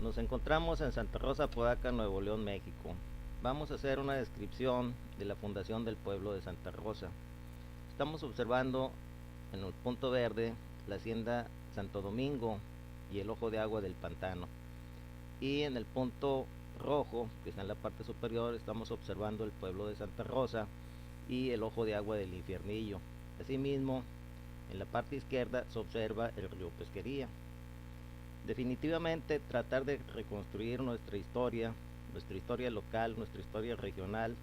Nos encontramos en Santa Rosa, Apodaca, Nuevo León, México. Vamos a hacer una descripción de la fundación del pueblo de Santa Rosa. Estamos observando en el punto verde la hacienda Santo Domingo y el ojo de agua del pantano. Y en el punto rojo, que está en la parte superior, estamos observando el pueblo de Santa Rosa y el ojo de agua del Infiernillo. Asimismo, en la parte izquierda se observa el río Pesquería. Definitivamente tratar de reconstruir nuestra historia local, nuestra historia regional,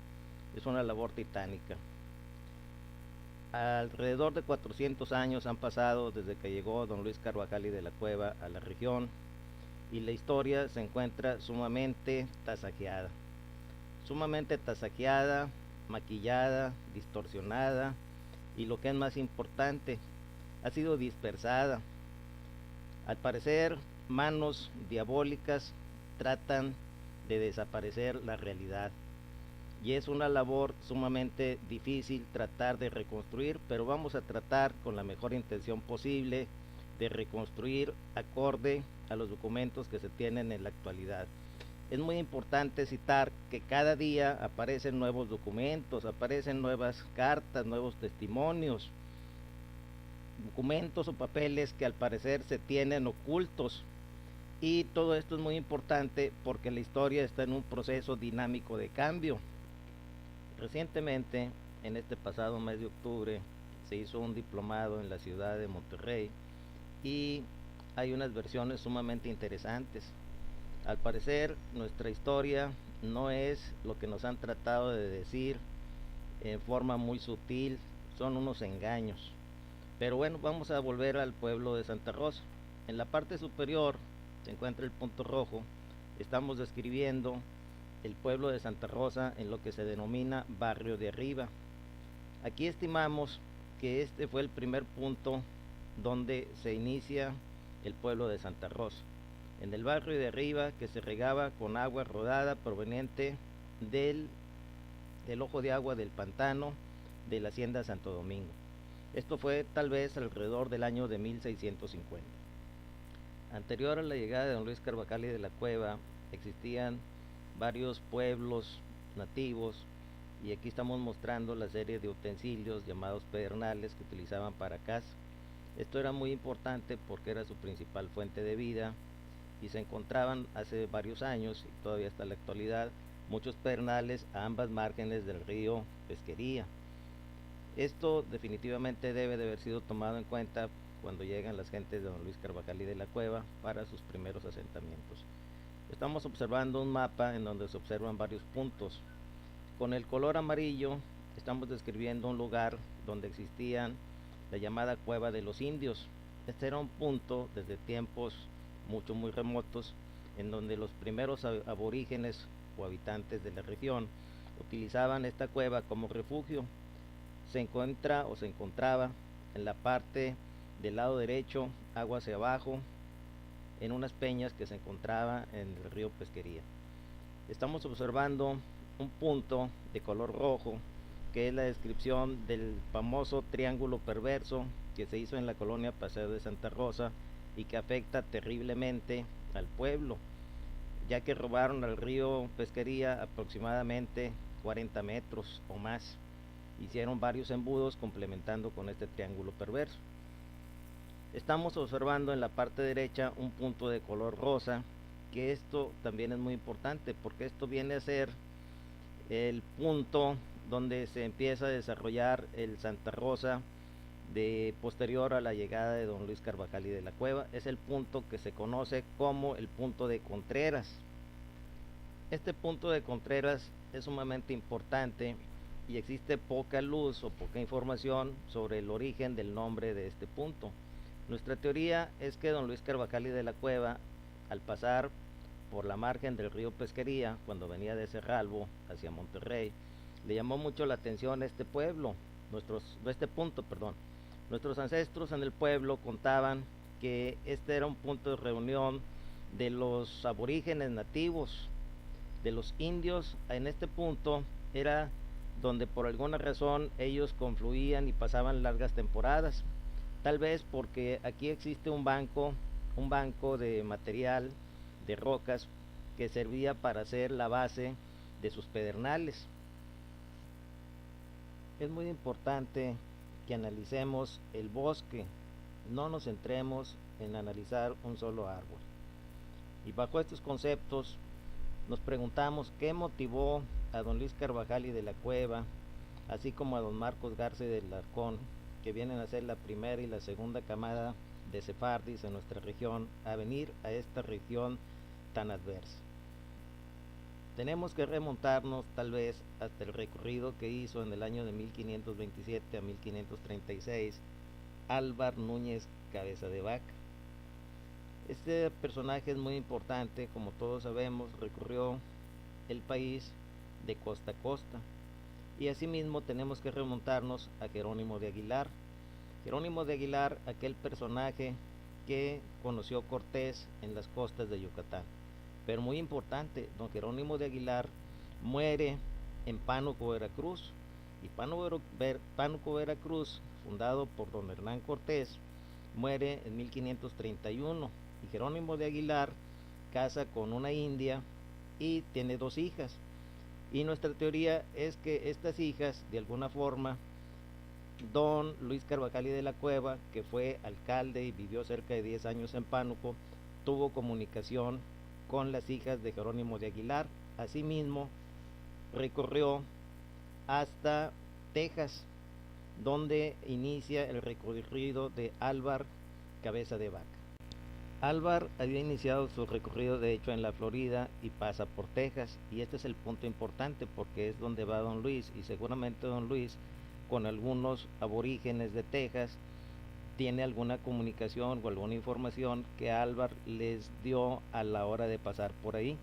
es una labor titánica. Alrededor de 400 años han pasado desde que llegó don Luis Carvajal y de la Cueva a la región, y la historia se encuentra sumamente tasajeada, maquillada, distorsionada, y lo que es más importante, ha sido dispersada. Al parecer, manos diabólicas tratan de desaparecer la realidad, y es una labor sumamente difícil tratar de reconstruir, pero vamos a tratar con la mejor intención posible de reconstruir acorde a los documentos que se tienen en la actualidad. Es muy importante citar que cada día aparecen nuevos documentos, aparecen nuevas cartas, nuevos testimonios, documentos o papeles que al parecer se tienen ocultos, y todo esto es muy importante porque la historia está en un proceso dinámico de cambio. Recientemente, en este pasado mes de octubre, se hizo un diplomado en la ciudad de Monterrey y hay unas versiones sumamente interesantes. Al parecer, nuestra historia no es lo que nos han tratado de decir en forma muy sutil, son unos engaños. Pero bueno, vamos a volver al pueblo de Santa Rosa. En la parte superior se encuentra el punto rojo. Estamos describiendo el pueblo de Santa Rosa en lo que se denomina Barrio de Arriba. Aquí estimamos que este fue el primer punto donde se inicia el pueblo de Santa Rosa, en el barrio de Arriba, que se regaba con agua rodada proveniente del ojo de agua del pantano de la hacienda Santo Domingo. Esto fue tal vez alrededor del año de 1650. Anterior a la llegada de don Luis Carvajal y de la Cueva, existían varios pueblos nativos, y aquí estamos mostrando la serie de utensilios llamados pedernales que utilizaban para caza. Esto era muy importante porque era su principal fuente de vida, y se encontraban hace varios años, y todavía hasta la actualidad, muchos pedernales a ambas márgenes del río Pesquería. Esto definitivamente debe de haber sido tomado en cuenta cuando llegan las gentes de don Luis Carvajal y de la Cueva para sus primeros asentamientos. Estamos observando un mapa en donde se observan varios puntos. Con el color amarillo estamos describiendo un lugar donde existían la llamada Cueva de los Indios. Este era un punto desde tiempos muy remotos, en donde los primeros aborígenes o habitantes de la región utilizaban esta cueva como refugio. Se encontraba en la parte del lado derecho, agua hacia abajo, en unas peñas que se encontraba en el río Pesquería. Estamos observando un punto de color rojo, que es la descripción del famoso triángulo perverso que se hizo en la colonia Paseo de Santa Rosa y que afecta terriblemente al pueblo, ya que robaron al río Pesquería aproximadamente 40 metros o más. Hicieron varios embudos complementando con este triángulo perverso. Estamos observando en la parte derecha un punto de color rosa, que esto también es muy importante porque esto viene a ser el punto donde se empieza a desarrollar el Santa Rosa de posterior a la llegada de don Luis Carvajal y de la Cueva. Es el punto que se conoce como el punto de Contreras. Este punto de Contreras es sumamente importante y existe poca luz o poca información sobre el origen del nombre de este punto. Nuestra teoría es que don Luis Carvajal y de la Cueva, al pasar por la margen del río Pesquería, cuando venía de Cerralbo hacia Monterrey, le llamó mucho la atención este pueblo, este punto, perdón. Nuestros ancestros en el pueblo contaban que este era un punto de reunión de los aborígenes nativos, de los indios. En este punto era donde por alguna razón ellos confluían y pasaban largas temporadas, tal vez porque aquí existe un banco de material de rocas que servía para hacer la base de sus pedernales. Es muy importante que analicemos el bosque, no nos centremos en analizar un solo árbol. Y bajo estos conceptos nos preguntamos qué motivó a don Luis Carvajal y de la Cueva, así como a don Marcos Garza del Arcón, que vienen a ser la primera y la segunda camada de sefardis en nuestra región, a venir a esta región tan adversa. Tenemos que remontarnos tal vez hasta el recorrido que hizo en el año de 1527 a 1536 Álvar Núñez Cabeza de Vaca. Este personaje es muy importante, como todos sabemos, recorrió el país de costa a costa. Y asimismo tenemos que remontarnos a Jerónimo de Aguilar. Jerónimo de Aguilar, aquel personaje que conoció Cortés en las costas de Yucatán. Pero muy importante, don Jerónimo de Aguilar muere en Pánuco, Veracruz. Y Pánuco, Veracruz, fundado por don Hernán Cortés, muere en 1531. Y Jerónimo de Aguilar casa con una india y tiene 2 hijas. Y nuestra teoría es que estas hijas, de alguna forma, don Luis Carvajal y de la Cueva, que fue alcalde y vivió cerca de 10 años en Pánuco, tuvo comunicación con las hijas de Jerónimo de Aguilar. Asimismo, recorrió hasta Texas, donde inicia el recorrido de Álvar Cabeza de Vaca. Álvar había iniciado su recorrido de hecho en la Florida y pasa por Texas, y este es el punto importante porque es donde va don Luis, y seguramente don Luis con algunos aborígenes de Texas tiene alguna comunicación o alguna información que Álvar les dio a la hora de pasar por ahí.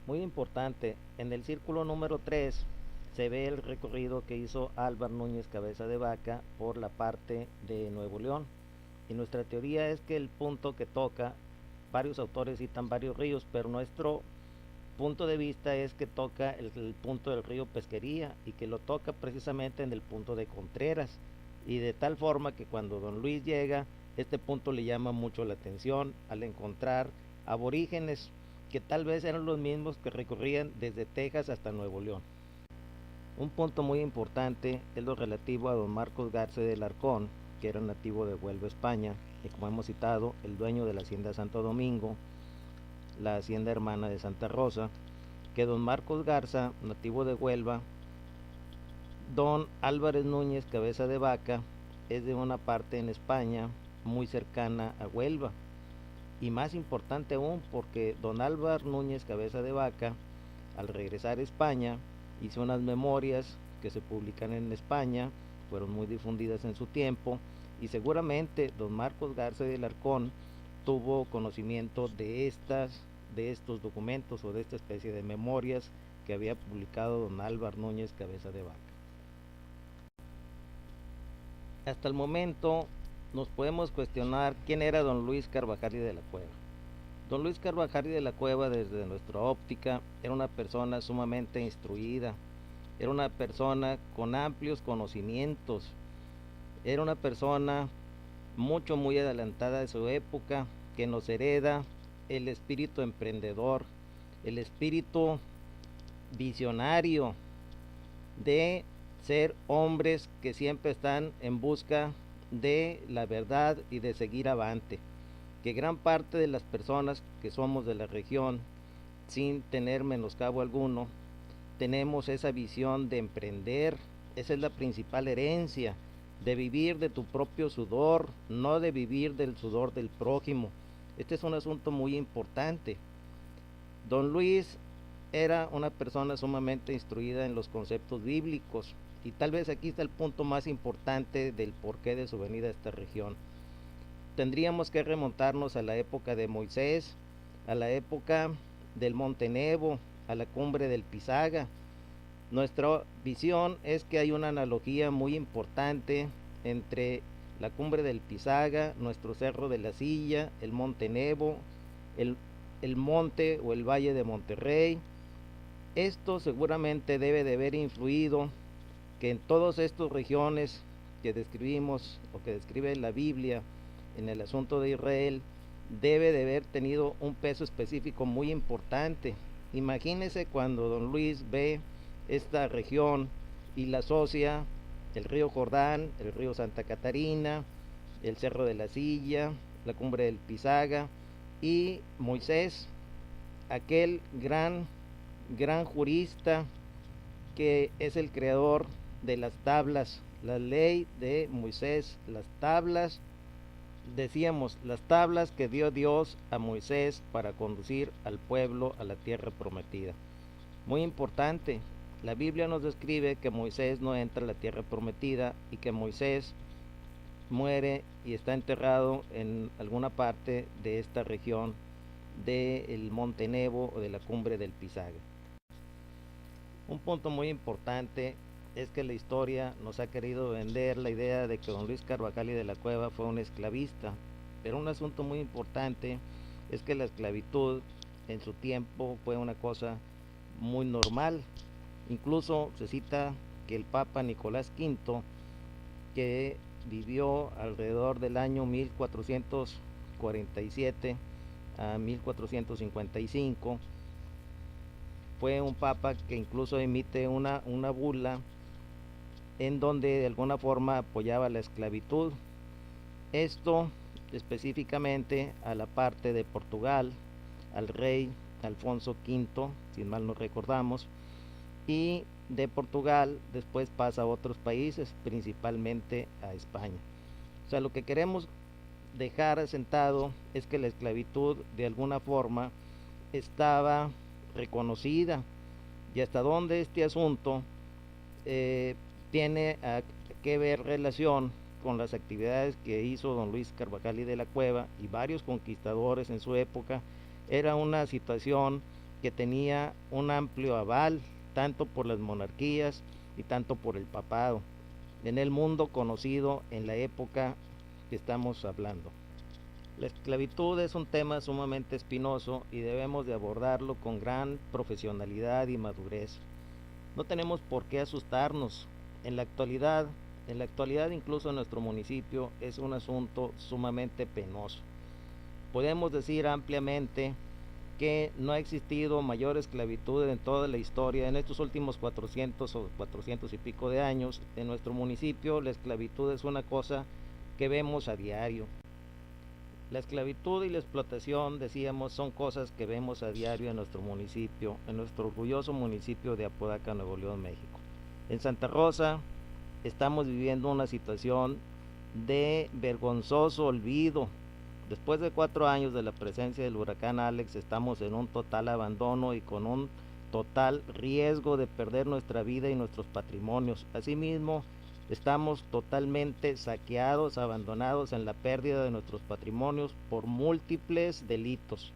Muy importante, en el círculo número 3 se ve el recorrido que hizo Álvar Núñez Cabeza de Vaca por la parte de Nuevo León. Y nuestra teoría es que el punto que toca, varios autores citan varios ríos, pero nuestro punto de vista es que toca el punto del río Pesquería, y que lo toca precisamente en el punto de Contreras, y de tal forma que cuando don Luis llega, este punto le llama mucho la atención al encontrar aborígenes que tal vez eran los mismos que recorrían desde Texas hasta Nuevo León. Un punto muy importante es lo relativo a don Marcos Garza del Arcón, que era nativo de Huelva, España, y como hemos citado, el dueño de la hacienda Santo Domingo, la hacienda hermana de Santa Rosa, que don Marcos Garza, nativo de Huelva, don Álvarez Núñez Cabeza de Vaca, es de una parte en España muy cercana a Huelva, y más importante aún porque don Álvar Núñez Cabeza de Vaca, al regresar a España, hizo unas memorias que se publican en España, fueron muy difundidas en su tiempo, y seguramente don Marcos Garza del Arcón tuvo conocimiento de estos documentos o de esta especie de memorias que había publicado don Álvar Núñez Cabeza de Vaca. Hasta el momento nos podemos cuestionar quién era don Luis Carvajal y de la Cueva. Don Luis Carvajal y de la Cueva, desde nuestra óptica, era una persona sumamente instruida, era una persona con amplios conocimientos, era una persona muy adelantada de su época, que nos hereda el espíritu emprendedor, el espíritu visionario de ser hombres que siempre están en busca de la verdad y de seguir avante. Que gran parte de las personas que somos de la región, sin tener menoscabo alguno, tenemos esa visión de emprender. Esa es la principal herencia, de vivir de tu propio sudor, no de vivir del sudor del prójimo. Este es un asunto muy importante. Don Luis era una persona sumamente instruida en los conceptos bíblicos, y tal vez aquí está el punto más importante del porqué de su venida a esta región. Tendríamos que remontarnos a la época de Moisés, a la época del Monte Nebo, a la cumbre del Pisaga. Nuestra visión es que hay una analogía muy importante entre la cumbre del Pisaga, nuestro cerro de la Silla, el Monte Nebo, el monte o el valle de Monterrey. Esto seguramente debe de haber influido que en todas estas regiones que describimos o que describe la Biblia en el asunto de Israel, debe de haber tenido un peso específico muy importante. Imagínese cuando don Luis ve esta región y la asocia el río Jordán, el río Santa Catarina, el Cerro de la Silla, la cumbre del Pisaga y Moisés, aquel gran jurista que es el creador de las tablas, la ley de Moisés, las tablas, decíamos, las tablas que dio Dios a Moisés para conducir al pueblo a la tierra prometida. Muy importante, la Biblia nos describe que Moisés no entra a la tierra prometida y que Moisés muere y está enterrado en alguna parte de esta región del Monte Nebo o de la cumbre del Pisaga. Un punto muy importante es que la historia nos ha querido vender la idea de que don Luis Carvajal y de la Cueva fue un esclavista, pero un asunto muy importante es que la esclavitud en su tiempo fue una cosa muy normal. Incluso se cita que el Papa Nicolás V, que vivió alrededor del año 1447 a 1455, fue un papa que incluso emite una bula en donde de alguna forma apoyaba la esclavitud. Esto específicamente a la parte de Portugal, al rey Alfonso V, si mal no recordamos, y de Portugal después pasa a otros países, principalmente a España. O sea, lo que queremos dejar asentado es que la esclavitud de alguna forma estaba reconocida, y hasta dónde este asunto tiene que ver relación con las actividades que hizo don Luis Carvajal y de la Cueva y varios conquistadores en su época. Era una situación que tenía un amplio aval tanto por las monarquías y tanto por el papado en el mundo conocido en la época que estamos hablando. La esclavitud es un tema sumamente espinoso y debemos de abordarlo con gran profesionalidad y madurez. No tenemos por qué asustarnos. En la actualidad incluso en nuestro municipio es un asunto sumamente penoso. Podemos decir ampliamente que no ha existido mayor esclavitud en toda la historia. En estos últimos 400 o 400 y pico de años en nuestro municipio la esclavitud es una cosa que vemos a diario. La esclavitud y la explotación, decíamos, son cosas que vemos a diario en nuestro municipio, en nuestro orgulloso municipio de Apodaca, Nuevo León, México. En Santa Rosa estamos viviendo una situación de vergonzoso olvido. Después de 4 años de la presencia del huracán Alex, estamos en un total abandono y con un total riesgo de perder nuestra vida y nuestros patrimonios. Asimismo, estamos totalmente saqueados, abandonados en la pérdida de nuestros patrimonios por múltiples delitos.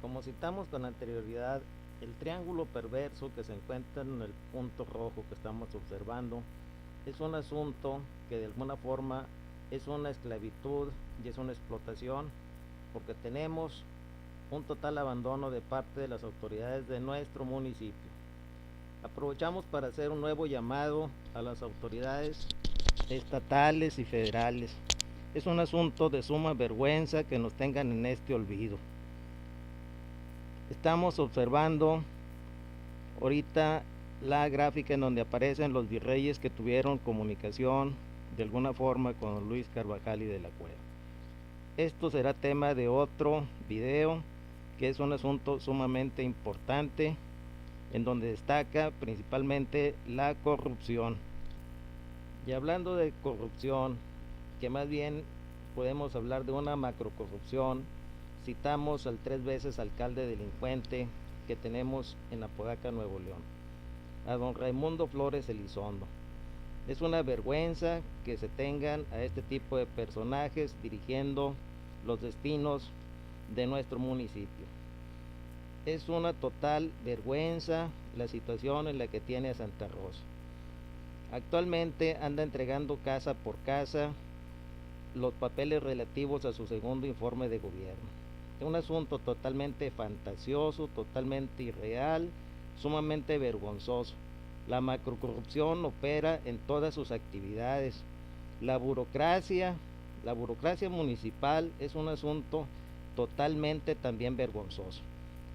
Como citamos con anterioridad, el triángulo perverso que se encuentra en el punto rojo que estamos observando es un asunto que de alguna forma es una esclavitud y es una explotación, porque tenemos un total abandono de parte de las autoridades de nuestro municipio. Aprovechamos para hacer un nuevo llamado a las autoridades estatales y federales. Es un asunto de suma vergüenza que nos tengan en este olvido. Estamos observando ahorita la gráfica en donde aparecen los virreyes que tuvieron comunicación de alguna forma con Luis Carvajal y de la Cueva. Esto será tema de otro video, que es un asunto sumamente importante en donde destaca principalmente la corrupción. Y hablando de corrupción, que más bien podemos hablar de una macrocorrupción, citamos al 3 veces alcalde delincuente que tenemos en Apodaca, Nuevo León, a don Raimundo Flores Elizondo. Es una vergüenza que se tengan a este tipo de personajes dirigiendo los destinos de nuestro municipio. Es una total vergüenza la situación en la que tiene a Santa Rosa. Actualmente anda entregando casa por casa los papeles relativos a su segundo informe de gobierno. Es un asunto totalmente fantasioso, totalmente irreal, sumamente vergonzoso. La macrocorrupción opera en todas sus actividades. La burocracia la burocracia municipal es un asunto totalmente también vergonzoso.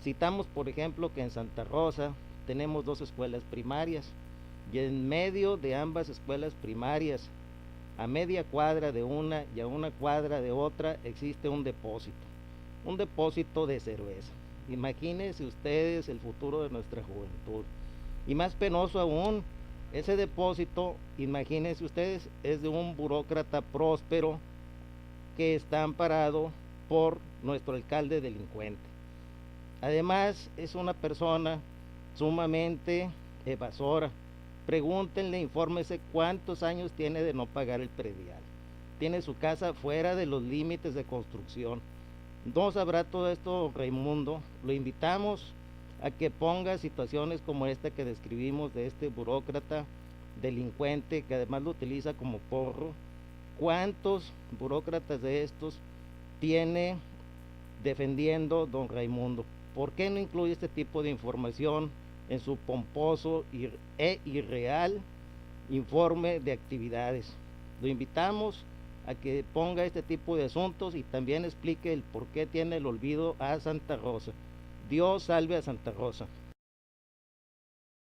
Citamos, por ejemplo, que en Santa Rosa tenemos 2 escuelas primarias y en medio de ambas escuelas primarias, a media cuadra de una y a una cuadra de otra, existe un depósito de cerveza. Imagínense ustedes el futuro de nuestra juventud. Y más penoso aún, ese depósito, imagínense ustedes, es de un burócrata próspero que está amparado por nuestro alcalde delincuente. Además, es una persona sumamente evasora. Pregúntenle, infórmese cuántos años tiene de no pagar el predial. Tiene su casa fuera de los límites de construcción. No sabrá todo esto Raimundo. Lo invitamos a que ponga situaciones como esta que describimos de este burócrata delincuente que además lo utiliza como porro. ¿Cuántos burócratas de estos tiene defendiendo don Raimundo? ¿Por qué no incluye este tipo de información en su pomposo e irreal informe de actividades? Lo invitamos a que ponga este tipo de asuntos y también explique el por qué tiene el olvido a Santa Rosa. Dios salve a Santa Rosa.